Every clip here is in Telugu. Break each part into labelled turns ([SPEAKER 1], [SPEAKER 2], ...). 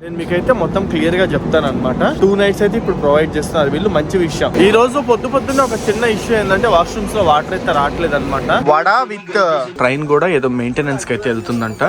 [SPEAKER 1] నేను మీకైతే మొత్తం క్లియర్ గా చెప్తాను అనమాట. 2 nights అయితే ఇప్పుడు ప్రొవైడ్ చేస్తున్నారు వీళ్ళు, మంచి విషయం. ఈ రోజు పొద్దున్న ఒక చిన్న ఇష్యూ ఏంటంటే వాష్రూమ్స్ లో వాటర్ అయితే రావట్లేదు అనమాట. వడా విత్ ట్రైన్ కూడా ఏదో మెయింటెనెన్స్ కి అయితే వెళ్తుందంట.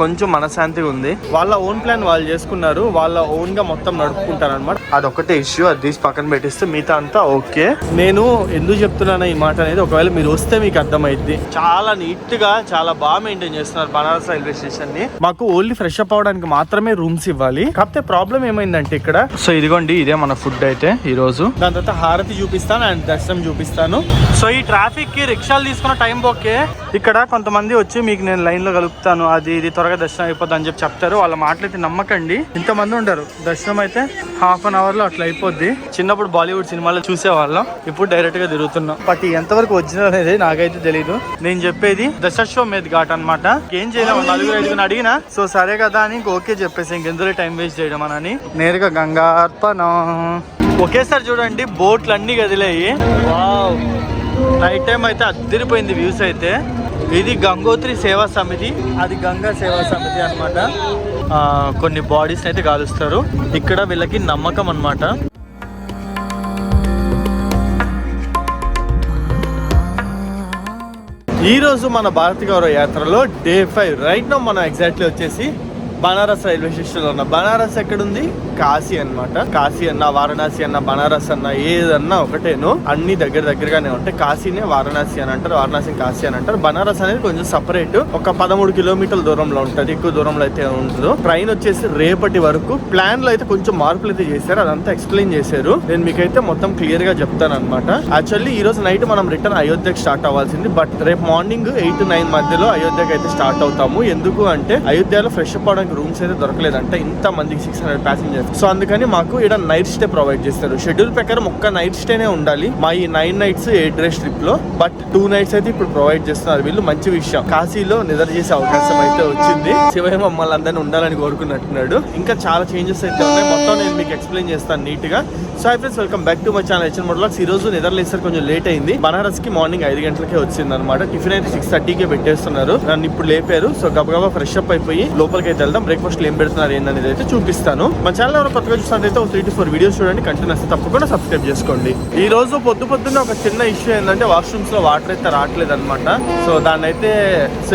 [SPEAKER 1] కొంచెం మనశాంతిగా ఉంది. వాళ్ళ ఓన్ ప్లాన్ వాళ్ళు చేసుకున్నారు, వాళ్ళ ఓన్ గా మొత్తం నడుపుకుంటారు అనమాట. అదొకటే ఇష్యూ, అది తీసి పక్కన పెట్టిస్తే మిగతా అంతా ఓకే. నేను ఎందుకు చెప్తున్నాను ఈ మాట అనేది, ఒకవేళ మీరు వస్తే మీకు అర్థమైద్ది. చాలా నీట్ గా చాలా బాగా మెయింటైన్ చేస్తున్నారు బనారస్ రైల్వే స్టేషన్ ని. మాకు ఓన్లీ ఫ్రెష్ అప్ అవడానికి మాత్రమే రూమ్స్ ఇవ్వాలి. కాకపోతే ప్రాబ్లం ఏమైందంటే ఇక్కడ, సో ఇదిగోండి ఇదే మన ఫుడ్ అయితే ఈ రోజు. దాని తర్వాత హారతి చూపిస్తాను అండ్ దర్శనం చూపిస్తాను. సో ఈ ట్రాఫిక్ కి రిక్షాలు తీసుకున్న టైం ఓకే. ఇక్కడ కొంతమంది వచ్చి మీకు నేను లైన్ లో కలుపుతాను, అది ఇది త్వరగా దర్శనం అయిపోద్ది అని చెప్పి చెప్తారు. వాళ్ళ మాటలైతే నమ్మకండి. ఇంతమంది ఉంటారు. దర్శనం అయితే ½ an hour లో అట్లా అయిపోద్ది. చిన్నప్పుడు బాలీవుడ్ సినిమాలో చూసేవాళ్ళం, ఇప్పుడు డైరెక్ట్ గా తిరుగుతున్నాం. బట్ ఎంతవరకు ఒరిజినల్ అనేది నాకైతే తెలియదు. నేను చెప్పేది దశాశ్వమేధ్ ఘాట్ అనమాట. ఏం చేయలేము, 4-5 అడిగినా సో సరే కదా అని ఓకే చెప్పేసి ఇంకెందులో టైం వేస్ట్ చేయడం అని నేరుగా గంగార్పణం. ఒకేసారి చూడండి బోట్లు అన్ని కదిలేయి. వావ్, నైట్ టైం అయితే అద్దరిపోయింది వ్యూస్ అయితే. ఇది గంగోత్రి సేవా సమితి, అది గంగా సేవా సమితి అనమాట. కొన్ని బాడీస్ అయితే కాలుస్తారు. ఇక్కడ వీళ్ళకి నమ్మకం అన్నమాట. ఈ రోజు మన భారత గౌరవ యాత్రలో డే 5. రైట్ నో మనం ఎగ్జాక్ట్లీ వచ్చేసి బనారస్ రైల్వే స్టేషన్ లో ఉన్న. బనారస్ ఎక్కడుంది? కాశీ అన్నమాట. కాశీ అన్న, వారణాసి అన్న, బనారస్ అన్న ఏదన్నా ఒకటేను, అన్ని దగ్గరగానే ఉంటాయి. కాశీనే వారణాసి అని అంటారు, వారణాసి కాశీ అని అంటారు. బనారస్ అనేది కొంచెం సపరేట్, ఒక 13 కిలోమీటర్ల దూరంలో ఉంటుంది. ఎక్కువ దూరంలో అయితే ఉండదు. ట్రైన్ వచ్చేసి రేపటి వరకు. ప్లాన్ లో అయితే కొంచెం మార్పులు అయితే చేశారు, అదంతా ఎక్స్ప్లెయిన్ చేశారు. నేను మీకైతే మొత్తం క్లియర్ గా చెప్తాను అనమాట. యాక్చువల్లీ ఈ రోజు నైట్ మనం రిటర్న్ అయోధ్యకి స్టార్ట్ అవ్వాల్సింది, బట్ రేపు మార్నింగ్ 8 to 9 మధ్యలో అయోధ్యకి అయితే స్టార్ట్ అవుతాము. ఎందుకు అంటే అయోధ్యలో ఫ్రెష్ అప్ అవడానికి రూమ్స్ అయితే దొరకలేదంటే, ఇంత మందికి 600 ప్యాసింజర్స్. సో అందుకని మాకు ఇక్కడ నైట్ స్టే ప్రొవైడ్ చేస్తారు. షెడ్యూల్ ప్రకారం ఒక్క నైట్ స్టేనే ఉండాలి మా ఈ 9 nights 8 days ట్రిప్ లో. బట్ 2 nights అయితే ఇప్పుడు ప్రొవైడ్ చేస్తున్నారు వీళ్ళు, మంచి విషయం. కాశీలో నిద్ర చేసే అవకాశం అయితే వచ్చింది. శివయ్య మమ్మల్ని అందరినీ ఉండాలని కోరుకున్నట్టున్నాడు. ఇంకా చాలా చేంజెస్ అయితే ఉన్నాయి, మొత్తం నేను మీకు ఎక్స్ప్లెయిన్ చేస్తాను నీట్ గా. So hi friends, welcome back to my channel HN Motologs. ఈ రోజు నిద్రలేసరికి కొంచెం లేట్ అయింది. బనారస్ కి మార్నింగ్ 5 గంటలకే వచ్చింది అనమాట. టిఫిన్ అయితే 6:30కే పెట్టేస్తున్నారు. నన్ను ఇప్పుడు లేపారు. సో గబగబా ఫ్రెష్ అప్ అయిపోయి లోపలికి అయితే వెళ్దాం. బ్రేక్ఫాస్ట్ ఏం పెడుతున్నారు ఏందనేది అయితే చూపిస్తాను. మన ఛానల్ ఎవరైనా కొత్తగా చూసినట్లయితే 3 to 4 వీడియోస్ చూడండి. కంటెంట్ వస్తే తప్పకుండా సబ్స్క్రైబ్ చేసుకోండి. ఈ రోజు పొద్దున్న ఒక చిన్న ఇష్యూ ఏంటంటే వాష్రూమ్స్ లో వాటర్ అయితే రావట్లేదు అనమాట. సో దాన్ని అయితే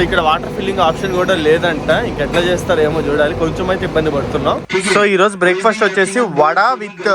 [SPEAKER 1] ఇక్కడ వాటర్ ఫిల్లింగ్ ఆప్షన్ కూడా లేదంట. ఇంకెట్లా చేస్తారో ఏమో చూడాలి. కొంచెం అయితే ఇబ్బంది పడుతున్నాం. సో ఈ రోజు బ్రేక్ఫాస్ట్ వచ్చేసి వడా విత్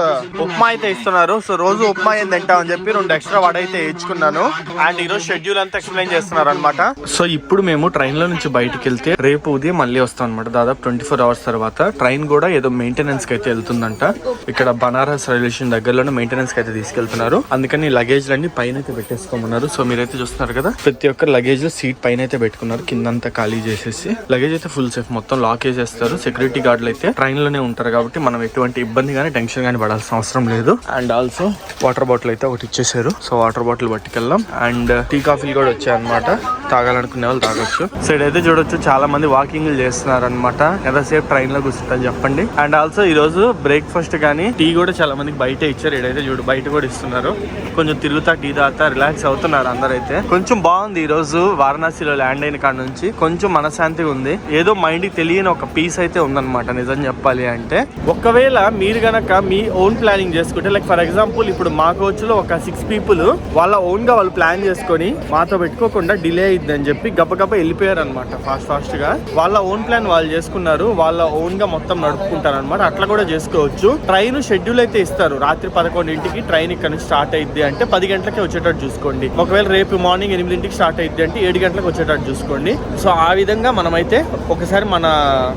[SPEAKER 1] ఉప్మా అయితే ఇస్తున్నారు. సో రోజు ఉప్మా ఏం తింటామని చెప్పి 2 extra వడ అయితే ఇచ్చుకున్నాను. అండ్ ఈ రోజు షెడ్యూల్ అంతా ఎక్స్ప్లెయిన్ చేస్తున్నారు అనమాట. సో ఇప్పుడు మేము ట్రైన్ లో నుంచి బయటకు వెళ్తే రేపు ఉదయం మళ్ళీ వస్తాం అనమాట. దాదాపు 24 hours తర్వాత. ట్రైన్ కూడా ఏదో మెయింటెనెన్స్ కి అయితే వెళ్తుందంట. ఇక్కడ బనారస్ రైల్వే స్టేషన్ దగ్గరలోనే మెయింటెనెన్స్ కి అయితే తీసుకెళ్తున్నారు. అందుకని లగేజ్ లన్నీ పైన అయితే పెట్టేసుకోమన్నారు. సో మీరైతే చూస్తున్నారు కదా, ప్రతి ఒక్క లగేజ్ సీట్ పైన అయితే పెట్టుకున్నారు. కిందంతా ఖాళీ చేసేసి లగేజ్ అయితే ఫుల్ సేఫ్, మొత్తం లాక్ చేసేస్తారు. సెక్యూరిటీ గార్డులు అయితే ట్రైన్ లోనే ఉంటారు కాబట్టి మనం ఎటువంటి ఇబ్బంది గానీ టెన్షన్ గానీ పడాల్సిన అవసరం లేదు. అండ్ ఆల్సో వాటర్ బాటిల్ అయితే ఒకటి ఇచ్చేసారు. సో వాటర్ బాటిల్ పట్టుకెళ్దాం. అండ్ టీ కాఫీలు కూడా వచ్చాయన్నమాట. తాగాలనుకునే వాళ్ళు తాగొచ్చు. సో ఇదైతే చూడొచ్చు, చాలా మంది వాకింగ్ చేస్తున్నారు అనమాట. ఎంతసేపు ట్రైన్ లో కూర్చుంటారు చెప్పండి. అండ్ ఆల్సో ఈ రోజు బ్రేక్ఫాస్ట్ కానీ టీ కూడా చాలా మందికి బయట ఇచ్చారు. ఇదైతే చూడు బయట కూడా ఇస్తున్నారు. కొంచెం తిరుగుతా టీ తాగుతా రిలాక్స్ అవుతున్నారు అందరైతే. కొంచెం బాగుంది ఈ రోజు వారణాసిలో ల్యాండ్ అయిన కాడ నుంచి. కొంచెం మనశాంతిగా ఉంది. ఏదో మైండ్ కి తెలియని ఒక పీస్ అయితే ఉందన్నమాట నిజం చెప్పాలి అంటే. ఒకవేళ మీరు గనక మీ ఓన్ ప్లానింగ్ చేసుకుంటే, లైక్ ఫర్ ఎగ్జాంపుల్ ఇప్పుడు మా కోచ్ లో ఒక 6 people వాళ్ళ ఓన్ గా వాళ్ళు ప్లాన్ చేసుకొని మాతో పెట్టుకోకుండా డిలే అయింది అని చెప్పి గబగబ వెళ్ళిపోయారు అనమాట. ఫాస్ట్ గా వాళ్ళ ఓన్ ప్లాన్ వాళ్ళు చేసుకున్నారు. వాళ్ళ ఓన్ గా మొత్తం నడుపుకుంటారు అనమాట. అట్లా కూడా చేసుకోవచ్చు. ట్రైన్ షెడ్యూల్ అయితే ఇస్తారు. రాత్రి 11ంటికి ట్రైన్ ఇక్కడ నుంచి స్టార్ట్ అయింది అంటే 10 గంటలకే వచ్చేటట్టు చూసుకోండి. ఒకవేళ రేపు మార్నింగ్ 8ంటికి స్టార్ట్ అయింది అంటే 7 గంటలకు వచ్చేటట్టు చూసుకోండి. సో ఆ విధంగా మనమైతే ఒకసారి మన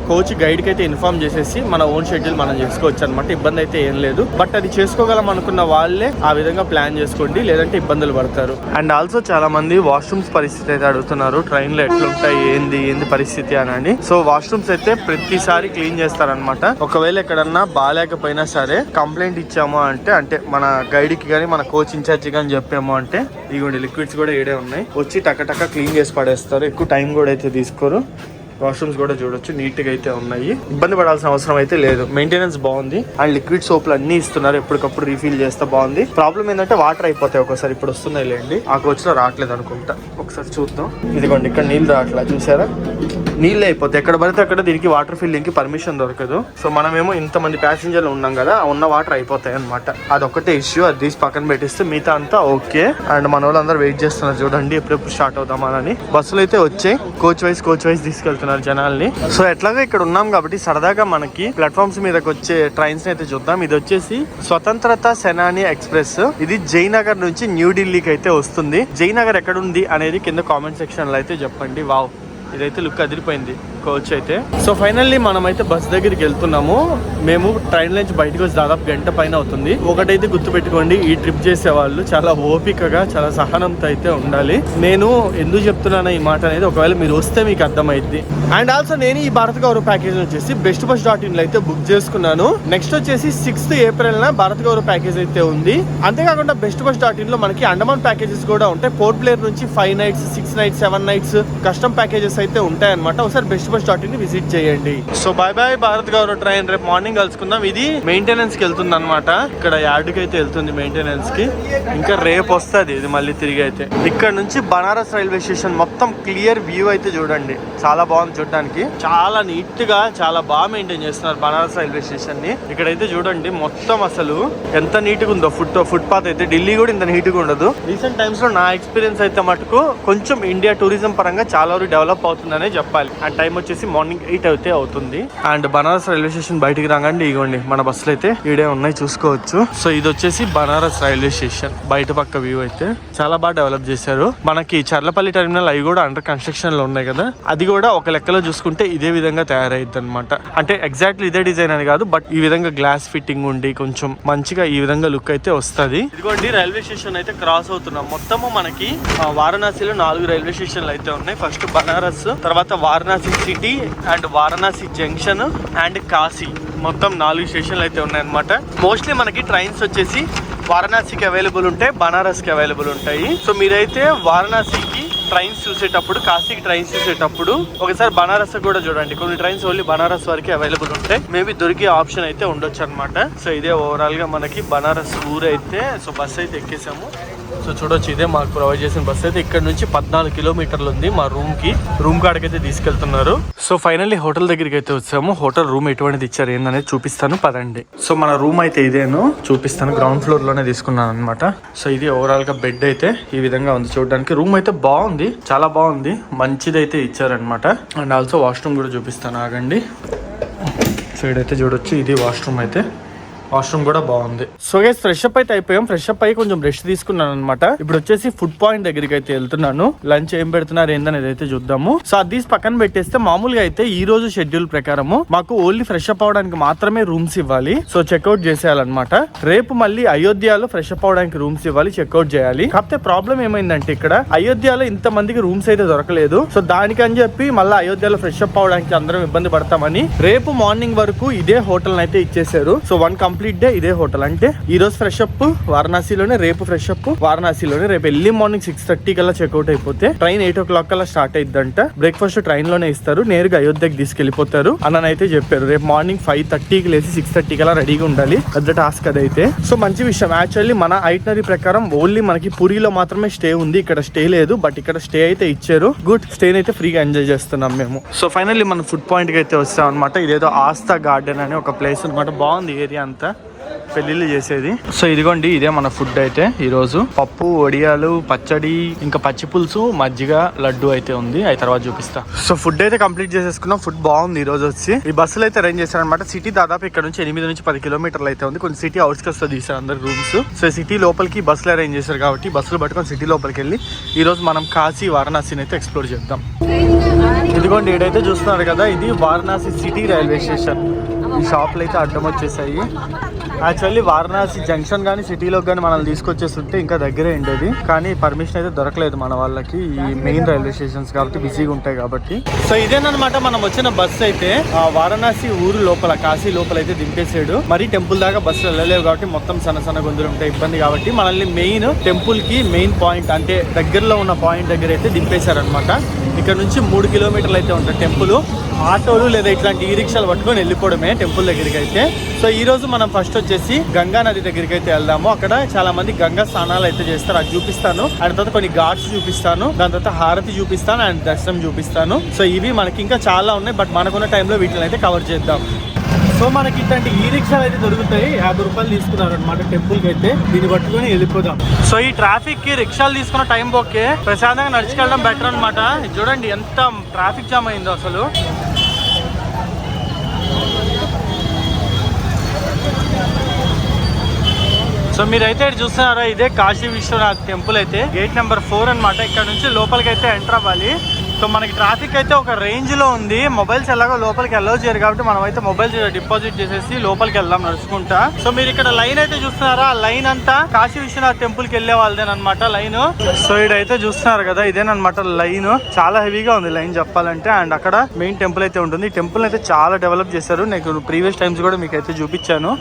[SPEAKER 1] కోచ్ గైడ్ కి అయితే ఇన్ఫార్మ్ చేసేసి మన ఓన్ షెడ్యూల్ మనం చేసుకోవచ్చు అనమాట. ఇబ్బంది అయితే ఏం లేదు. బట్ అది చేసుకోగలం అనుకున్న వాళ్ళే ఆ విధంగా ప్లాన్ చేసుకోండి, లేదంటే ఇబ్బందులు పడతారు. అండ్ ఆల్సో చాలా మంది వాష్రూమ్స్ పరిస్థితి అయితే అడుగుతున్నారు. ట్రైన్ లో ఎట్లుంటాయి ఏంది పరిస్థితి అని. సో వాష్రూమ్స్ అయితే ప్రతిసారి క్లీన్ చేస్తారనమాట. ఒకవేళ ఎక్కడన్నా బాగాలేకపోయినా సరే కంప్లైంట్ ఇచ్చాము అంటే మన గైడ్ కి కానీ మన కోచ్ ఇన్ఛార్జ్ కానీ చెప్పాము అంటే ఇగోండి లిక్విడ్స్ కూడా ఏడే ఉన్నాయి, వచ్చి టక క్లీన్ చేసి పడేస్తారు. ఎక్కువ టైం కూడా అయితే తీసుకోరు. వాష్రూమ్స్ కూడా చూడొచ్చు, నీట్ గా అయితే ఉన్నాయి. ఇబ్బంది పడాల్సిన అవసరం అయితే లేదు. మెయింటెనెన్స్ బాగుంది. అండ్ లిక్విడ్ సోప్లు అన్ని ఇస్తున్నారు, ఎప్పటికప్పుడు రీఫిల్ చేస్తే బాగుంది. ప్రాబ్లం ఏంటంటే వాటర్ అయిపోతాయి ఒకసారి. ఇప్పుడు వస్తున్నాయి లేండి, ఆ కోచ్ లో రావట్లేదు అనుకుంటా. ఒకసారి చూద్దాం. ఇదిగోండి, ఇక్కడ నీళ్ళు రావట్లేదు చూసారా, నీళ్ళే అయిపోతాయి. ఎక్కడ పడితే అక్కడ దీనికి వాటర్ ఫిల్లింగ్ కి పర్మిషన్ దొరకదు. సో మనమేమో ఇంతమంది ప్యాసింజర్లు ఉన్నాం కదా, ఉన్న వాటర్ అయిపోతాయి అనమాట. అదొక్కటే ఇష్యూ. అది తీసి పక్కన పెట్టిస్తే మిగతా అంతా ఓకే. అండ్ మన వాళ్ళందరూ వెయిట్ చేస్తున్నారు చూడండి, ఎప్పుడెప్పుడు స్టార్ట్ అవుదామని. బస్సులు అయితే వచ్చాయి, కోచ్ వైజ్ తీసుకెళ్తున్నారు జనాల్ని. సో ఎట్లాగో ఇక్కడ ఉన్నాం కాబట్టి సరదాగా మనకి ప్లాట్ఫామ్స్ మీదకి వచ్చే ట్రైన్స్ అయితే చూద్దాం. ఇది వచ్చేసి స్వతంత్రత సేనాని ఎక్స్ప్రెస్. ఇది జయనగర్ నుంచి న్యూఢిల్లీకి అయితే వస్తుంది. జయనగర్ ఎక్కడ ఉంది అనేది కింద కామెంట్ సెక్షన్ లో అయితే చెప్పండి. వావ్, ఇదైతే లుక్ అదిరిపోయింది కోచ్ అయితే. సో ఫైనల్లీ మనమైతే బస్ దగ్గరికి వెళ్తున్నాము. మేము ట్రైన్ నుంచి బయటకు వచ్చి దాదాపు గంట పైన అవుతుంది. ఒకటైతే గుర్తుపెట్టుకోండి, ఈ ట్రిప్ చేసే వాళ్ళు చాలా ఓపికగా, చాలా సహనంతో అయితే ఉండాలి. నేను ఎందుకు చెప్తున్నాను ఈ మాట అనేది ఒకవేళ మీరు వస్తే మీకు అర్థమైద్ది. అండ్ ఆల్సో నేను ఈ భారత్ గౌరవ్ ప్యాకేజ్ వచ్చేసి bestbus.in లో అయితే బుక్ చేసుకున్నాను. నెక్స్ట్ వచ్చేసి 6th April Bharat Gaurav package అయితే ఉంది. అంతేకాకుండా bestbus.in లో మనకి అండమాన్ ప్యాకేజెస్ కూడా ఉంటాయి. పోర్ట్ బ్లేర్ నుంచి 5 nights 6 nights 7 nights custom packages అయితే ఉంటాయి అనమాట. ఒకసారి bestbus.in ని విజిట్ చేయండి. So by by Bharat Gaurav train. రేపు మార్నింగ్ కలుసుకుందాం. ఇది మెయింటెనెన్స్ కి వెళ్తుంది అనమాట. ఇక్కడ యార్డ్ కి అయితే వెళ్తుంది మెయింటెనెన్స్ కి. ఇంకా రేపు వస్తుంది ఇది మళ్ళీ తిరిగి అయితే. ఇక్కడ నుంచి బనారస్ రైల్వే స్టేషన్ మొత్తం క్లియర్ వ్యూ అయితే చూడండి, చాలా బాగుంది చూడడానికి. చాలా నీట్ గా, చాలా బాగా మెయింటైన్ చేస్తున్నారు బనారస్ రైల్వే స్టేషన్ ని. ఇక్కడైతే చూడండి మొత్తం అసలు ఎంత నీట్ గా ఉందో. ఫుట్ పాత్ అయితే ఢిల్లీ కూడా ఇంత నీట్ గా ఉండదు. రీసెంట్ టైమ్స్ లో నా ఎక్స్పీరియన్స్ అయితే మటుకు కొంచెం ఇండియా టూరిజం పరంగా చాలా వరకు డెవలప్ అవుతుందనే చెప్పాలి. అండ్ టైం వచ్చేసి మార్నింగ్ 8 అయితే అవుతుంది. అండ్ బనారస్ రైల్వే స్టేషన్ బయటికి రాగానే ఇగోండి మన బస్సులు అయితే ఈడే ఉన్నాయి, చూసుకోవచ్చు. సో ఇది వచ్చేసి బనారస్ రైల్వే స్టేషన్ బయట పక్క వ్యూ అయితే చాలా బాగా డెవలప్ చేశారు. మనకి చర్లపల్లి టెర్మినల్ అవి కూడా అండర్ కన్స్ట్రక్షన్ లో ఉన్నాయి కదా, అది కూడా ఒక లెక్కలో చూసుకుంటే ఇదే విధంగా తయారైద్ది అనమాట. అంటే ఎగ్జాక్ట్లీ ఇదే డిజైన్ అని కాదు, బట్ ఈ విధంగా గ్లాస్ ఫిట్టింగ్ ఉండి కొంచెం మంచిగా ఈ విధంగా లుక్ అయితే వస్తుంది. ఇదిగోండి రైల్వే స్టేషన్ అయితే క్రాస్ అవుతున్నాం. మొత్తము మనకి వారణాసిలో 4 రైల్వే స్టేషన్లు అయితే ఉన్నాయి. ఫస్ట్ బనారస్, తర్వాత Varanasi city and Varanasi junction and Kashi, మొత్తం 4 స్టేషన్లు అయితే ఉన్నాయన్నమాట. మోస్ట్లీ మనకి ట్రైన్స్ వచ్చేసి వారణాసికి అవైలబుల్ ఉంటాయి, బనారస్కి అవైలబుల్ ఉంటాయి. సో మీరైతే వారణాసికి ట్రైన్స్ చూసేటప్పుడు, కాశీకి ట్రైన్స్ చూసేటప్పుడు ఒకసారి బనారస్ కూడా చూడండి. కొన్ని ట్రైన్స్ ఓన్లీ బనారస్ వరకు అవైలబుల్ ఉంటాయి. మేబీ దొరికే ఆప్షన్ అయితే ఉండొచ్చు అనమాట. సో ఇదే ఓవరాల్ గా మనకి బనారస్ ఊరు అయితే. సో బస్ అయితే ఎక్కేసాము. సో చూడొచ్చు, ఇదే మాకు ప్రొవైడ్ చేసిన బస్ అయితే. ఇక్కడ నుంచి 14 కిలోమీటర్లు ఉంది మా రూమ్ కాడికైతే తీసుకెళ్తున్నారు. సో ఫైనల్లీ హోటల్ దగ్గరికి అయితే వచ్చాము. హోటల్ రూమ్ ఎటువంటిది ఇచ్చారు ఏందనేది చూపిస్తాను పదండి. సో మన రూమ్ అయితే ఇదేను, చూపిస్తాను. గ్రౌండ్ ఫ్లోర్ లోనే తీసుకున్నాను అనమాట. సో ఇది ఓవరాల్ గా బెడ్ అయితే ఈ విధంగా ఉంది చూడడానికి. రూమ్ అయితే బాగుంది, చాలా బాగుంది, మంచిది అయితే ఇచ్చారనమాట. అండ్ ఆల్సో వాష్రూమ్ కూడా చూపిస్తాను, ఆగండి. సో ఇదైతే చూడొచ్చు, ఇది వాష్రూమ్ అయితే. వాష్రూమ్ కూడా బాగుంది. సో గైస్ ఫ్రెష్ అప్ అయితే అయిపోయాం. ఫ్రెష్ అప్ అయ్యి కొంచెం రెస్ట్ తీసుకున్నాను అనమాట. ఇప్పుడు వచ్చేసి ఫుడ్ పాయింట్ దగ్గరికి అయితే వెళ్తున్నాను. లంచ్ ఏం పెడుతున్నారు ఏందనేది అయితే చూద్దాము. సో అది తీసి పక్కన పెట్టేస్తే మామూలుగా అయితే ఈ రోజు షెడ్యూల్ ప్రకారము మాకు ఓన్లీ ఫ్రెష్ అప్ అవడానికి మాత్రమే రూమ్స్ ఇవ్వాలి. సో చెక్అవుట్ చేసేయాలన్నమాట. రేపు మళ్ళీ అయోధ్యలో ఫ్రెష్ అప్ అవడానికి రూమ్స్ ఇవ్వాలి, చెక్అవుట్ చేయాలి. కాకపోతే ప్రాబ్లం ఏమైందంటే ఇక్కడ అయోధ్యలో ఇంత మందికి రూమ్స్ అయితే దొరకలేదు. సో దానికని చెప్పి మళ్ళీ అయోధ్యలో ఫ్రెష్ అప్ అవడానికి అందరం ఇబ్బంది పడతామని రేపు మార్నింగ్ వరకు ఇదే హోటల్ అయితే ఇచ్చేసారు. సో 1 కంప్లీట్ డే ఇదే హోటల్. అంటే ఈ రోజు ఫ్రెష్ అప్ వారణాసిలోనే, రేపు ఫ్రెష్ అప్ వారణాసిలోనే. రేపు ఎర్లీ మార్నింగ్ 6:30 కల్లా చెక్అవుట్ అయిపోతే ట్రైన్ 8 o'clock కల్లా స్టార్ట్ అయిద్దంట. బ్రేక్ఫాస్ట్ ట్రైన్ లోనే ఇస్తారు, నేరుగా అయోధ్యకి తీసుకెళ్లిపోతారు అని అయితే చెప్పారు. రేపు మార్నింగ్ 5:30కి లేసి 6:30 కల్లా రెడీగా ఉండాలి. పెద్ద టాస్క్ అదైతే. సో మంచి విషయం. యాక్చువల్లీ మన ఐటనరీ ప్రకారం ఓన్లీ మనకి పూరిలో మాత్రమే స్టే ఉంది, ఇక్కడ స్టే లేదు. బట్ ఇక్కడ స్టే అయితే ఇచ్చారు. గుడ్, స్టే అయితే ఫ్రీగా ఎంజాయ్ చేస్తున్నాం మేము. సో ఫైనల్లీ మన ఫుడ్ పాయింట్ కి అయితే వస్తాం అనమాట. ఇదేదో ఆస్థా గార్డెన్ అని ఒక ప్లేస్ అనమాట. బాగుంది ఏరియా అంతా, పెళ్లిళ్ళు చేసేది. సో ఇదిగోండి, ఇదే మన ఫుడ్ అయితే. ఈ రోజు పప్పు, వడియాలు, పచ్చడి, ఇంకా పచ్చి పులుసు, మజ్జిగ, లడ్డు అయితే ఉంది. అవి తర్వాత చూపిస్తా. సో ఫుడ్ అయితే కంప్లీట్ చేసేసుకున్నాం. ఫుడ్ బాగుంది ఈ రోజు. వచ్చి ఈ బస్సులు అయితే అరేంజ్ చేశారు అనమాట. సిటీ దాదాపు ఇక్కడ నుంచి 8 నుంచి 10 కిలోమీటర్లు అయితే ఉంది. కొన్ని సిటీ అవుట్స్కట్స్ లో తీసారు అందరు రూమ్స్. సో సిటీ లోపలికి బస్సులు అరేంజ్ చేశారు కాబట్టి బస్సులు పట్టుకొని సిటీ లోపలికి వెళ్ళి ఈ రోజు మనం కాశీ, వారణాసిని అయితే ఎక్స్ప్లోర్ చేద్దాం. ఇదిగోండి, ఏడైతే చూస్తున్నారు కదా, ఇది వారణాసి సిటీ రైల్వే స్టేషన్. ఈ షాపులు అయితే అడ్డం వచ్చేసాయి. యాక్చువల్లీ వారణాసి జంక్షన్ కానీ సిటీలోకి కానీ మనల్ని తీసుకొచ్చేస్తుంటే ఇంకా దగ్గరే ఉండేది, కానీ పర్మిషన్ అయితే దొరకలేదు మన వాళ్ళకి, ఈ మెయిన్ రైల్వే స్టేషన్స్ కాబట్టి బిజీగా ఉంటాయి కాబట్టి. సో ఇదేనమాట మనం వచ్చిన బస్సు అయితే వారణాసి ఊరు లోపల కాశీ లోపల అయితే దింపేసాడు. మరి టెంపుల్ దాకా బస్సులు వెళ్ళలేవు కాబట్టి మొత్తం సన్న గొంతులు ఉంటాయి, ఇబ్బంది కాబట్టి మనల్ని మెయిన్ టెంపుల్ కి మెయిన్ పాయింట్ అంటే దగ్గరలో ఉన్న పాయింట్ దగ్గర అయితే దింపేశారనమాట. ఇక్కడ నుంచి 3 కిలోమీటర్లు అయితే ఉంటుంది టెంపుల్. ఆటోలు లేదా ఇట్లాంటి ఈ రిక్షాలు పట్టుకొని వెళ్ళిపోవడమే టెంపుల్ దగ్గరికి అయితే. సో ఈ రోజు మనం ఫస్ట్ వచ్చేసి గంగా నది దగ్గరికి అయితే వెళ్దాము. అక్కడ చాలా మంది గంగా స్నానాలు అయితే చేస్తారు, అది చూపిస్తాను. అండ్ తర్వాత కొన్ని ఘాట్స్ చూపిస్తాను, దాని తర్వాత హారతి చూపిస్తాను అండ్ దర్శనం చూపిస్తాను. సో ఇవి మనకి ఇంకా చాలా ఉన్నాయి, బట్ మనకున్న టైంలో వీటిని అయితే కవర్ చేద్దాం. సో మనకి ఇట్లాంటి ఈ రిక్షాలు అయితే దొరుకుతాయి, 50 రూపాయలు తీసుకున్నారు అనమాట టెంపుల్ కి అయితే. దీన్ని పట్టుకొని వెళ్ళిపోదాం. సో ఈ ట్రాఫిక్ కి రిక్షాలు తీసుకున్న టైం ఓకే, ప్రశాంతంగా నడుచుకెళ్ళడం బెటర్ అనమాట. చూడండి ఎంత ట్రాఫిక్ జామ్ అయిందో అసలు. సో మీరైతే చూస్తున్నారా, ఇదే కాశీ విశ్వనాథ్ టెంపుల్ అయితే గేట్ నెంబర్ 4 అనమాట. ఇక్కడ నుంచి లోపలికి అయితే ఎంటర్ అవ్వాలి. సో మనకి ట్రాఫిక్ అయితే ఒక రేంజ్ లో ఉంది. మొబైల్స్ ఎలాగో లోపలికి అలౌ చేయరు కాబట్టి మనం అయితే మొబైల్స్ డిపాజిట్ చేసేసి లోపలికి వెళ్దాం నడుచుకుంటా. సో మీరు ఇక్కడ లైన్ అయితే చూస్తున్నారా, లైన్ అంతా కాశీ విశ్వనాథ్ టెంపుల్ కి వెళ్ళే వాళ్ళదేనమాట లైన్. సో ఇదైతే చూస్తున్నారు కదా, ఇదేనమాట లైన్. చాలా హెవీగా ఉంది లైన్ చెప్పాలంటే. అండ్ అక్కడ మెయిన్ టెంపుల్ అయితే ఉంటుంది. ఈ టెంపుల్ అయితే చాలా డెవలప్ చేశారు. నేను ప్రీవియస్ టైమ్స్ కూడా మీకు అయితే చూపించాను.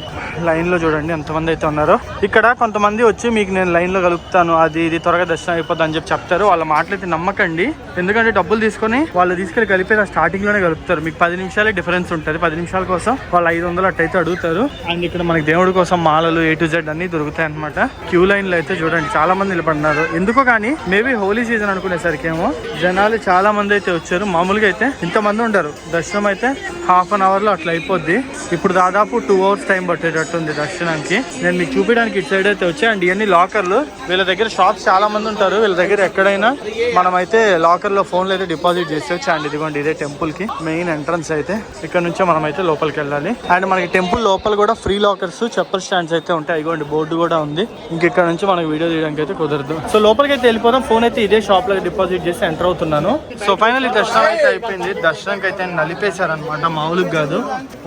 [SPEAKER 1] లైన్ లో చూడండి ఎంతమంది అయితే ఉన్నారో. ఇక్కడ కొంతమంది వచ్చి మీకు నేను లైన్ లో కలుపుతాను, అది ఇది త్వరగా దర్శనం అయిపోద్ది అని చెప్తారు. వాళ్ళ మాటలైతే నమ్మకండి, ఎందుకంటే డబ్బులు తీసుకొని వాళ్ళు తీసుకెళ్లి కలిపి స్టార్టింగ్ లోనే కలుపుతారు. మీకు 10 నిమిషాలే డిఫరెన్స్ ఉంటుంది. 10 నిమిషాల కోసం వాళ్ళు 500 అట్టయితే అడుగుతారు. అండ్ ఇక్కడ మనకి దేవుడి కోసం మాలలు A to Z అన్ని దొరుకుతాయి అనమాట. క్యూ లైన్ లో అయితే చూడండి చాలా మంది నిలబడినారు. ఎందుకో కానీ మేబీ హోలీ సీజన్ అనుకునేసరికి ఏమో జనాలు చాలా మంది అయితే వచ్చారు. మామూలుగా అయితే ఇంతమంది ఉంటారు. దర్శనం అయితే ½ an hour లో అట్లా అయిపోద్ది. ఇప్పుడు దాదాపు 2 hours టైం పట్టేటట్టుంది దర్శనానికి. నేను మీకు చూపించడానికి ఇటు సైడ్ అయితే వచ్చాయి. అండ్ ఇవన్నీ లాకర్లు. వీళ్ళ దగ్గర షాప్స్ చాలా మంది ఉంటారు. వీళ్ళ దగ్గర ఎక్కడైనా మనం అయితే లాకర్ లో ఫోన్లు అయితే డిపాజిట్ చేసేవచ్చు. అండ్ ఇదిగోండి ఇదే టెంపుల్ కి మెయిన్ ఎంట్రన్స్ అయితే. ఇక్కడ నుంచే మనం అయితే లోపలికి వెళ్ళాలి. అండ్ మనకి టెంపుల్ లోపల కూడా ఫ్రీ లాకర్స్, చెప్పల్ స్టాండ్స్ అయితే ఉంటాయి. ఇదిగోండి బోర్డు కూడా ఉంది. ఇక్కడ నుంచి మనకి వీడియో తీయడానికి అయితే కుదరదు. సో లోపలికి అయితే వెళ్ళిపోదాం. ఫోన్ అయితే ఇదే షాప్ లో డిపాజిట్ చేసి ఎంటర్ అవుతున్నాను. సో ఫైనల్లీ దర్శనం అయితే అయిపోయింది. దర్శనంకి అయితే నలిపేశారనమాట, మామూలుగా కాదు.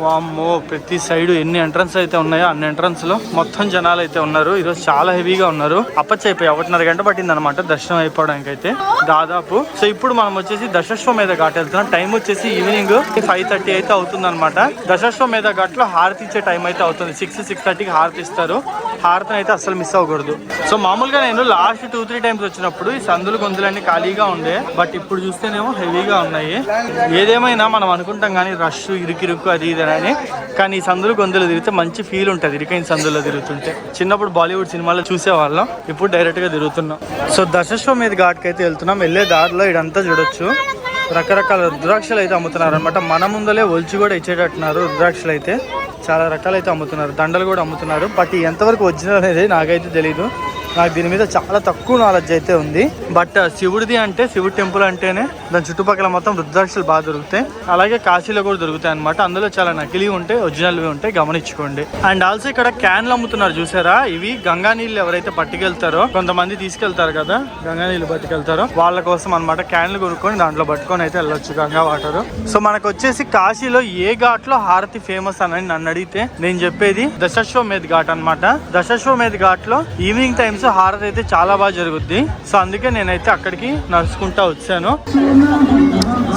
[SPEAKER 1] వామ్మో, ప్రతి సైడ్ ఎన్ని ఎంట్రన్స్ అయితే ఉన్నాయో అన్ని ఎంట్రన్స్ లో మొత్తం జనాలు అయితే ఉన్నారు. ఈరోజు చాలా హెవీగా ఉన్నారు. అప్పచ్చి అయిపోయి 1.5 గంట పట్టింది అనమాట దర్శనం అయిపోవడానికి అయితే దాదాపు. సో ఇప్పుడు మనం వచ్చేసి దశాశ్వమేధ ఘాట్ వెళ్తున్నాం. టైం వచ్చేసి ఈవినింగ్ 5:30 అయితే అవుతుంది అనమాట. దశాశ్వమేధ ఘాట్ లో హారతి ఇచ్చే టైం అయితే అవుతుంది. 6-6:30కి హారతి ఇస్తారు. హారతిని అయితే అసలు మిస్ అవ్వకూడదు. సో మామూలుగా నేను లాస్ట్ 2-3 టైమ్స్ వచ్చినప్పుడు ఈ సందులు గొంతులన్నీ ఖాళీగా ఉండే, బట్ ఇప్పుడు చూస్తేనేమో హెవీగా ఉన్నాయి. ఏదేమైనా మనం అనుకుంటాం కానీ రష్ ఇరుకిరుక్కు అది ఇదని, కానీ ఈ సందులు గొంతులు తిరిగితే మంచి ఫీల్ ఉంటుంది. ఇరికైన సందులో తిరుగుతుంటే. చిన్నప్పుడు బాలీవుడ్ సినిమాలో చూసేవాళ్ళం, ఇప్పుడు డైరెక్ట్ గా తిరుగుతున్నాం. సో దశాశ్వమేధ ఘాట్కి అయితే వెళ్తున్నాం. వెళ్ళే దారిలో ఇదంతా చూడొచ్చు, రకరకాల రుద్రాక్షలు అయితే అమ్ముతున్నారు అనమాట. మన ముందలే ఒలిచి కూడా ఇచ్చేటట్టున్నారు. రుద్రాక్షలు అయితే చాలా రకాలు అయితే అమ్ముతున్నారు, దండలు కూడా అమ్ముతున్నారు. బట్ ఎంతవరకు ఒరిజినల్ అనేది నాకైతే తెలీదు. నాకు దీని మీద చాలా తక్కువ నాలెడ్జ్ అయితే ఉంది. బట్ శివుడిది అంటే, శివుడి టెంపుల్ అంటేనే దాని చుట్టుపక్కల మొత్తం రుద్రాక్షలు బాగా దొరుకుతాయి. అలాగే కాశీలో కూడా దొరుకుతాయి అనమాట. అందులో చాలా నకిలీ ఉంటాయి, ఒరిజినల్వి ఉంటాయి, గమనించుకోండి. అండ్ ఆల్సో ఇక్కడ క్యాన్లు అమ్ముతున్నారు చూసారా. ఇవి గంగా నీళ్ళు ఎవరైతే పట్టుకెళ్తారో, కొంతమంది తీసుకెళ్తారు కదా గంగా నీళ్ళు పట్టుకెళ్తారో, వాళ్ళ కోసం అనమాట. క్యాన్లు కొనుక్కొని దాంట్లో పట్టుకొని అయితే వెళ్ళొచ్చు గంగా వాటర్. సో మనకు వచ్చేసి కాశీలో ఏ ఘాట్ లో హారతి ఫేమస్ అని నన్ను అడిగితే నేను చెప్పేది దశాశ్వమేధ ఘాట్ అనమాట. దశాశ్వమేధ ఘాట్ లో ఈవినింగ్ టైమ్స్ హారతి అయితే చాలా బాగా జరుగుద్ది. సో అందుకే నేనైతే అక్కడికి నడుచుకుంటా వచ్చాను.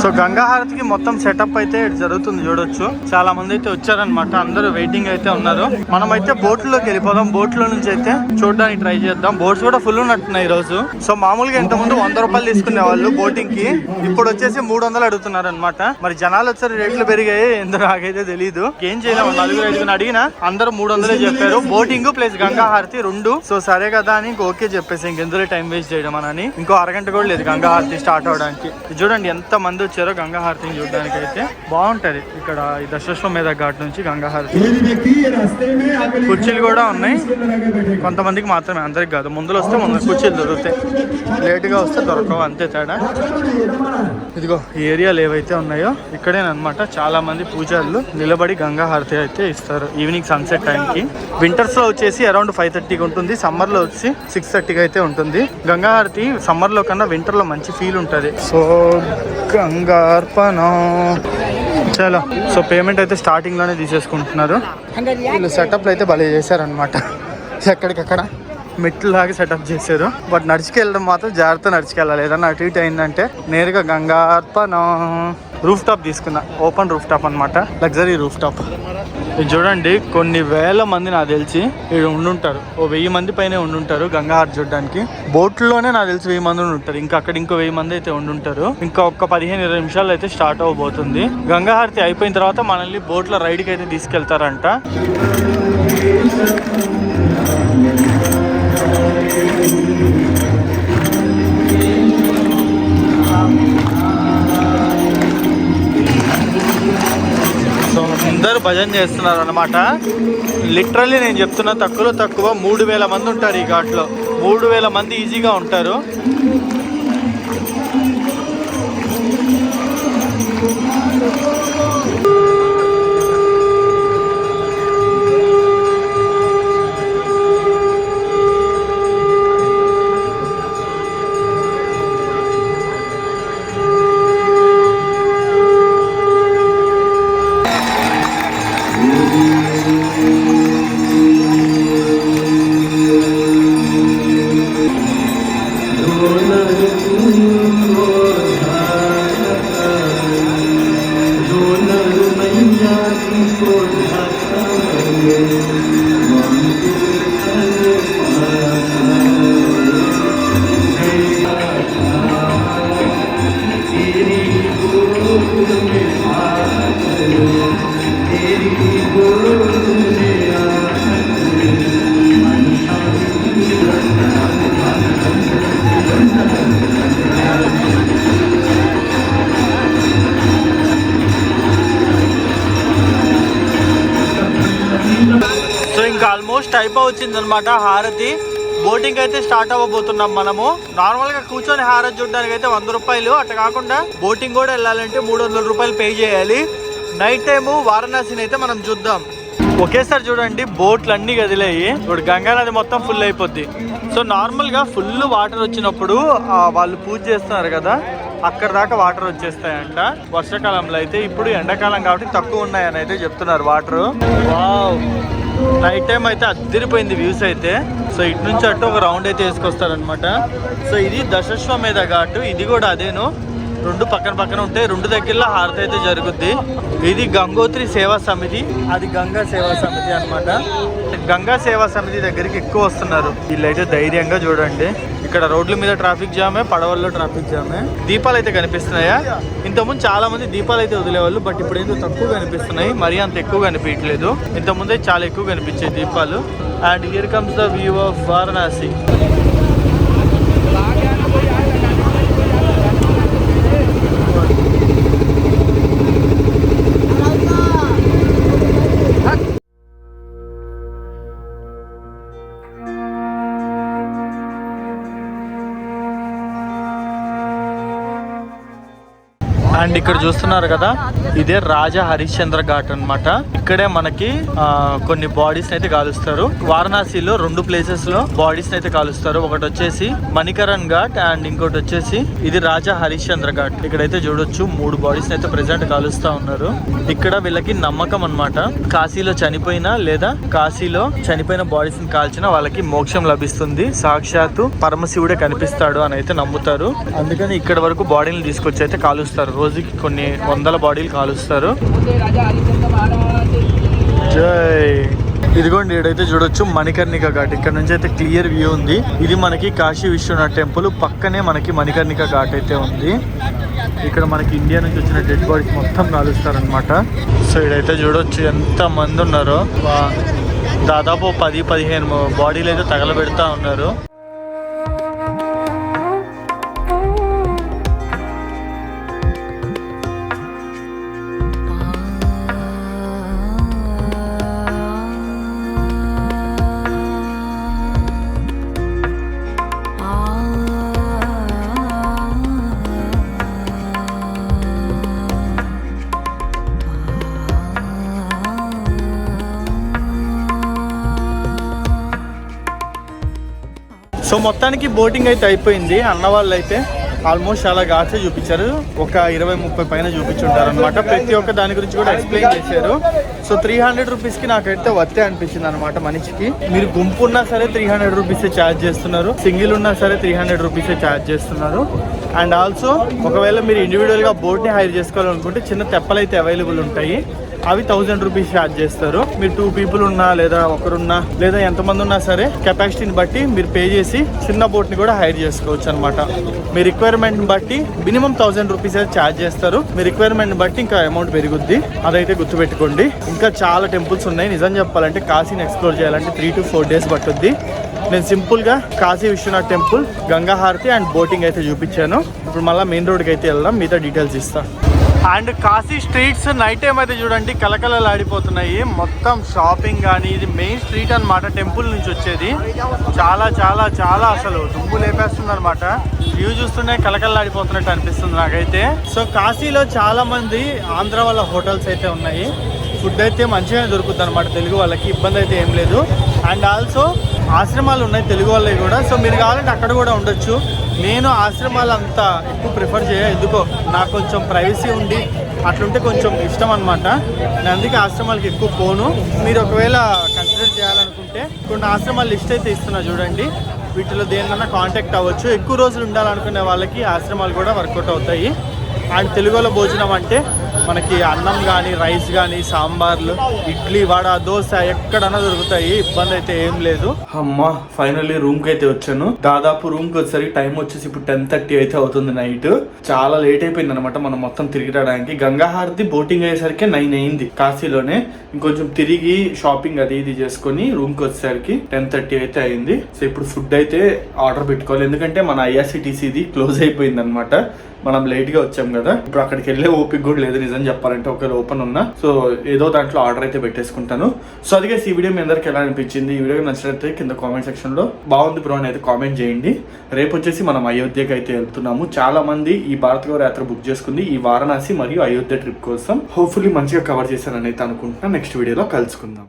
[SPEAKER 1] సో గంగా హారతికి మొత్తం సెటప్ అయితే జరుగుతుంది చూడొచ్చు. చాలా మంది అయితే వచ్చారనమాట. అందరూ వెయిటింగ్ అయితే ఉన్నారు. మనం అయితే బోట్లోకి వెళ్ళిపోదాం. బోట్ లో నుంచి అయితే చూడడానికి ట్రై చేద్దాం. బోట్స్ కూడా ఫుల్ ఉన్నట్టున్నాయి ఈ రోజు. సో మామూలుగా ఇంత ముందు 100 రూపాయలు తీసుకునే వాళ్ళు బోటింగ్ కి, ఇప్పుడు వచ్చేసి 300 అడుగుతున్నారు అనమాట. మరి జనాలు వచ్చారు, రేట్లు పెరిగాయి ఎందుకు నాకైతే తెలీదు. ఏం చేయలేము, 4-5 అడిగినా అందరూ 300 చెప్పారు. బోటింగ్ ప్లస్ గంగా హారతి 2. సో సరే కదా అని ఓకే చెప్పేసి ఇంకెందులో టైం వేస్ట్ చేయడం అని. ఇంకో అరగంట కూడా లేదు గంగా హారతి స్టార్ట్ అవడానికి. చూడండి ఎంత మంది వచ్చారో గంగా హారతిని చూడడానికి. అయితే బాగుంటది ఇక్కడ ఈ దశాశ్వమేధ ఘాట్ నుంచి గంగా హారతి. కుర్చీలు కూడా ఉన్నాయి, కొంతమందికి మాత్రమే, అందరికి కాదు. ముందులో వస్తే ముందు కుర్చీలు దొరుకుతాయి, లేటుగా వస్తే దొరకవు, అంతే తేడా. ఇదిగో ఈ ఏరియాలు ఏవైతే ఉన్నాయో ఇక్కడేనమాట చాలా మంది పూజారులు నిలబడి గంగా హారతి అయితే ఇస్తారు ఈవినింగ్ సన్సెట్ టైంకి. వింటర్స్ లో వచ్చేసి అరౌండ్ 5:30కి ఉంటుంది. సమ్మర్ లో వచ్చి 6:30కి అయితే ఉంటుంది. గంగా హారతి సమ్మర్ లో కన్నా వింటర్ లో మంచి ఫీల్ ఉంటుంది. సో గంగార్పణ చలో. సో పేమెంట్ అయితే స్టార్టింగ్ లోనే తీసేసుకుంటున్నారు. వీళ్ళు సెటప్లు అయితే భలే చేశారనమాట. ఎక్కడికక్కడ మెట్లు లాగా సెటప్ చేశారు. బట్ నడుచుకెళ్ళడం మాత్రం జాగ్రత్త నడుచుకెళ్ళాలి. ఏదన్నా అటు ఇటు అయిందంటే నేరుగా గంగార్పణం. రూఫ్ టాప్ తీసుకున్నా, ఓపెన్ రూఫ్ టాప్ అనమాట, లగ్జరీ రూఫ్ టాప్. ఇది చూడండి, కొన్ని వేల మంది నాకు తెలిసి ఇక్కడ ఉండుంటారు. 1000 మంది పైన ఉండుంటారు గంగాహార్ చూడడానికి. బోట్లోనే నాకు తెలిసి 1000 మంది ఉండుంటారు. ఇంకా అక్కడ ఇంకో 1000 మంది అయితే ఉండుంటారు. ఇంకా ఒక్క 15-20 నిమిషాలు అయితే స్టార్ట్ అవ్వబోతుంది. గంగాహారతి అయిపోయిన తర్వాత మనల్ని బోట్లో రైడ్కి అయితే తీసుకెళ్తారంట. సో అందరూ భజన చేస్తున్నారు అనమాట. లిటరల్లీ నేను చెప్తున్నా, తక్కువలో తక్కువ 3000 మంది ఉంటారు ఈ ఘాట్లో. 3000 మంది ఈజీగా ఉంటారు. ఆల్మోస్ట్ అయిపోవచ్చింది అనమాట హారతి. బోటింగ్ అయితే స్టార్ట్ అవ్వబోతున్నాం మనము. నార్మల్ గా కూర్చొని హారతి చూడడానికి అయితే 100 రూపాయలు. అట్లా కాకుండా బోటింగ్ కూడా వెళ్ళాలంటే 300 రూపాయలు పే చేయాలి. నైట్ టైము వారణాసిని అయితే మనం చూద్దాం. ఒకేసారి చూడండి బోట్లు అన్ని కదిలేయి. ఇప్పుడు గంగా నది మొత్తం ఫుల్ అయిపోద్ది. సో నార్మల్ గా ఫుల్ వాటర్ వచ్చినప్పుడు వాళ్ళు పూజ చేస్తున్నారు కదా, అక్కడ దాకా వాటర్ వచ్చేస్తాయంట వర్షాకాలంలో. అయితే ఇప్పుడు ఎండాకాలం కాబట్టి తక్కువ ఉన్నాయని అయితే చెప్తున్నారు వాటర్. వావ్, నైట్ టైం అయితే అద్దరిపోయింది వ్యూస్ అయితే. సో ఇటు నుంచి అటు ఒక రౌండ్ అయితే వేసుకొస్తారనమాట. సో ఇది దశాశ్వమేధ ఘాటు, ఇది కూడా అదేను. 2 పక్కన పక్కన ఉంటాయి. 2 దగ్గరలో హారతి అయితే జరుగుద్ది. ఇది గంగోత్రి సేవా సమితి, అది గంగా సేవా సమితి అనమాట. గంగా సేవా సమితి దగ్గరికి ఎక్కువ వస్తున్నారు వీళ్ళైతే. ధైర్యంగా చూడండి, ఇక్కడ రోడ్ల మీద ట్రాఫిక్ జామే, పడవల్లో ట్రాఫిక్ జామే. దీపాలు అయితే కనిపిస్తున్నాయా? ఇంతకుముందు చాలా మంది దీపాలు అయితే వదిలేవాళ్ళు, బట్ ఇప్పుడు ఏంటో తక్కువ కనిపిస్తున్నాయి. మరీ అంత ఎక్కువ కనిపించలేదు. ఇంతకుముందే చాలా ఎక్కువ కనిపించాయి దీపాలు. And here comes the view of Varanasi. And ఇక్కడ చూస్తున్నారు కదా, ఇదే రాజా హరిశ్చంద్ర ఘాట్ అన్నమాట. ఇక్కడే మనకి కొన్ని బాడీస్ అయితే కాలుస్తారు. వారణాసిలో 2 ప్లేసెస్ లో బాడీస్ అయితే కాలుస్తారు. ఒకటి వచ్చేసి మణికరణ్ ఘాట్ అండ్ ఇంకోటి వచ్చేసి ఇది రాజా హరిశ్చంద్ర ఘాట్. ఇక్కడైతే చూడొచ్చు 3 బాడీస్ అయితే ప్రెసెంట్ కాలుస్తా ఉన్నారు. ఇక్కడ వీళ్ళకి నమ్మకం అన్నమాట, కాశీలో చనిపోయిన లేదా కాశీలో చనిపోయిన బాడీస్ ని కాల్చిన వాళ్ళకి మోక్షం లభిస్తుంది, సాక్షాత్తు పరమశివుడే కనిపిస్తాడు అని అయితే నమ్ముతారు. అందుకని ఇక్కడ వరకు బాడీని తీసుకొచ్చి అయితే కాలుస్తారు. రోజుకి కొన్ని 100 బాడీలు కాలుస్తారు. జై. ఇదిగోండి, ఇక్కడైతే చూడొచ్చు మణికర్ణిక ఘాట్. ఇక్కడ నుంచి అయితే క్లియర్ వ్యూ ఉంది. ఇది మనకి కాశీ విశ్వనాథ్ టెంపుల్ పక్కనే మనకి మణికర్ణిక ఘాట్ అయితే ఉంది. ఇక్కడ మనకి ఇండియా నుంచి వచ్చిన డెడ్ బాడీస్ మొత్తం కాలుస్తారనమాట. సో ఇక్కడైతే చూడొచ్చు ఎంత మంది ఉన్నారో. దాదాపు 10-15 బాడీలు అయితే తగలబెడతా ఉన్నారు. సో మొత్తానికి బోటింగ్ అయితే అయిపోయింది. అన్న వాళ్ళు అయితే ఆల్మోస్ట్ చాలా ఘాట్సే చూపించారు. ఒక 20-30 పైన చూపించుంటారు అనమాట. ప్రతి ఒక్క దాని గురించి కూడా ఎక్స్ప్లెయిన్ చేశారు. సో 300 రూపీస్కి నాకైతే వర్తే అనిపించింది అనమాట మనిషికి. మీరు గుంపు ఉన్నా సరే 300 రూపీసే ఛార్జ్ చేస్తున్నారు, సింగిల్ ఉన్నా సరే 300 రూపీసే ఛార్జ్ చేస్తున్నారు. అండ్ ఆల్సో ఒకవేళ మీరు ఇండివిజువల్గా బోట్ని హైర్ చేసుకోవాలనుకుంటే చిన్న తెప్పలు అయితే అవైలబుల్ ఉంటాయి. అవి 1000 రూపీస్ ఛార్జ్ చేస్తారు. మీరు 2 పీపుల్ ఉన్నా లేదా ఒకరున్నా లేదా ఎంతమంది ఉన్నా సరే కెపాసిటీని బట్టి మీరు పే చేసి చిన్న బోట్ని కూడా హైర్ చేసుకోవచ్చు అనమాట. మీ రిక్వైర్మెంట్ బట్టి మినిమం 1000 రూపీస్ అయితే ఛార్జ్ చేస్తారు. మీ రిక్వైర్మెంట్ బట్టి ఇంకా అమౌంట్ పెరుగుద్ది, అదైతే గుర్తుపెట్టుకోండి. ఇంకా చాలా టెంపుల్స్ ఉన్నాయి. నిజం చెప్పాలంటే కాశీని ఎక్స్ప్లోర్ చేయాలంటే 3 to 4 days పట్టుద్ది. నేను సింపుల్గా కాశీ విశ్వనాథ్ టెంపుల్, గంగా హారతి అండ్ బోటింగ్ అయితే చూపించాను. ఇప్పుడు మళ్ళీ మెయిన్ రోడ్కి అయితే వెళ్దాం, మిగతా డీటెయిల్స్ ఇస్తాను. And Kashi streets night time అయితే చూడండి కలకలలాడిపోతున్నాయి. మొత్తం షాపింగ్ కానీ, ఇది మెయిన్ స్ట్రీట్ అనమాట టెంపుల్ నుంచి వచ్చేది. చాలా చాలా చాలా అసలు దుమ్ము లేపేస్తుంది అనమాట. వ్యూ చూస్తూనే కలకలలాడిపోతున్నట్టు అనిపిస్తుంది నాకైతే. సో కాశీలో చాలా మంది ఆంధ్ర వాళ్ళ హోటల్స్ అయితే ఉన్నాయి. ఫుడ్ అయితే మంచిగానే దొరుకుతుంది అనమాట, తెలుగు వాళ్ళకి ఇబ్బంది అయితే ఏం లేదు. అండ్ ఆల్సో ఆశ్రమాలు ఉన్నాయి తెలుగు వాళ్ళవి కూడా. సో మీరు కావాలంటే అక్కడ కూడా ఉండొచ్చు. నేను ఆశ్రమాలు అంత ఎక్కువ ప్రిఫర్ చేయ, ఎందుకో నాకు కొంచెం ప్రైవసీ ఉండి అట్లుంటే కొంచెం ఇష్టం అనమాట. నేను అందుకే ఆశ్రమాలకి ఎక్కువ పోను. మీరు ఒకవేళ కన్సిడర్ చేయాలనుకుంటే కొన్ని ఆశ్రమాల లిస్ట్ అయితే ఇస్తున్నా చూడండి. వీటిలో దేనికన్నా కాంటాక్ట్ అవ్వచ్చు. ఎక్కువ రోజులు ఉండాలనుకునే వాళ్ళకి ఆశ్రమాలు కూడా వర్కౌట్ అవుతాయి. అండ్ తెలుగులో భోజనం అంటే మనకి అన్నం కానీ, రైస్ కానీ, సాంబార్లు, ఇడ్లీ, వడ, దోశ ఎక్కడన్నా దొరుకుతాయి. ఇబ్బంది అయితే ఏం లేదు. అమ్మా ఫైనల్లీ రూమ్కి అయితే వచ్చాను. దాదాపు రూమ్కి వచ్చేసరికి టైం వచ్చేసి ఇప్పుడు 10:30 అయితే అవుతుంది నైట్. చాలా లేట్ అయిపోయింది అనమాట మనం మొత్తం తిరిగి రావడానికి. గంగా హారతి బోటింగ్ అయ్యేసరికి 9 అయింది కాశీలోనే. ఇంకొంచెం తిరిగి షాపింగ్ అది ఇది చేసుకుని రూమ్కి వచ్చేసరికి 10:30 అయితే అయింది. సో ఇప్పుడు ఫుడ్ అయితే ఆర్డర్ పెట్టుకోవాలి, ఎందుకంటే మన IRCTCది క్లోజ్ అయిపోయింది అనమాట. మనం లేట్గా వచ్చాం కదా, ఇప్పుడు అక్కడికి వెళ్ళే ఓపిక కూడా లేదు నిజం చెప్పాలంటే. ఒకవేళ ఓపెన్ ఉన్నా సో ఏదో దాంట్లో ఆర్డర్ అయితే పెట్టేసుకుంటాను. సో అదిగే ఈ వీడియో మీ అందరికి ఎలా అనిపించింది, ఈ వీడియో నచ్చినట్లయితే కింద కామెంట్ సెక్షన్లో బాగుంది బ్రో అని అయితే కామెంట్ చేయండి. రేపు వచ్చేసి మనం అయోధ్యకి అయితే వెళ్తున్నాము. చాలా మంది ఈ భారత్ గౌరవ యాత్ర బుక్ చేసుకుంది ఈ వారణాసి మరియు అయోధ్య ట్రిప్ కోసం. హోప్ఫుల్లీ మంచిగా కవర్ చేశానని అయితే అనుకుంటున్నాను. నెక్స్ట్ వీడియోలో కలుసుకుందాం.